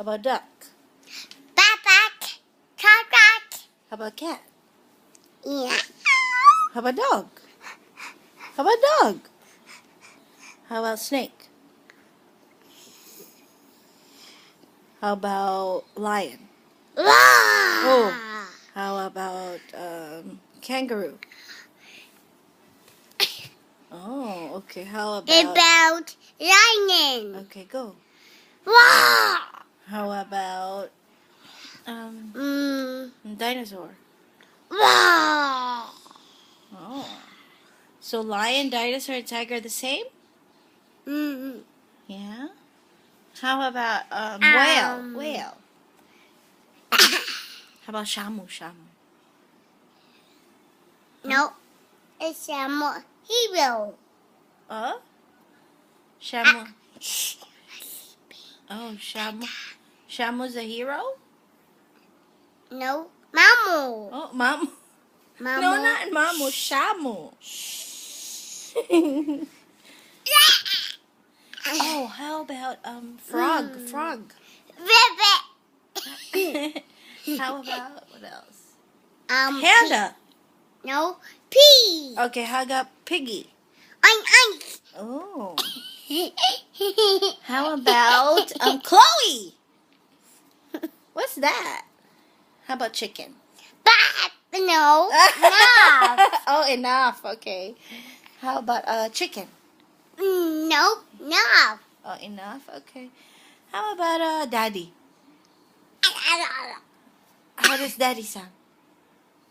How about duck? Bat. Cat. How about cat? Yeah. How about dog? How about dog? How about snake? How about lion? Wow. How about kangaroo? Oh, okay. How About lion. Okay, go. Wow. How about dinosaur? Wow. Oh. So lion, dinosaur, and tiger are the same? Yeah. How about whale? Whale. How about shamu? Shamu. No, it's a more hero. Shamu. Oh, shamu. Shamu's a hero? No, Mamu. Oh, mamu. Mamu. No, not mamu. Shamu. Oh, how about frog? Frog. Ribbit. How about what else? Pig. Panda. No, pea. Okay, how about piggy? Oink. Oh. How about Chloe? What's that? How about chicken? Bat. No. No. Oh, enough. Okay. How about chicken? No. No. Oh, enough. Okay. How about daddy? How does daddy sound?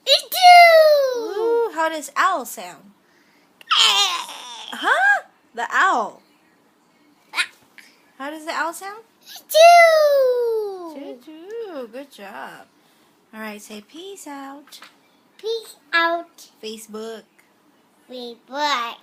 It do. Ooh, how does owl sound? Huh? The owl. How does the owl sound? Do. Choo-choo. Good job. All right, say peace out. Peace out. Facebook. We work.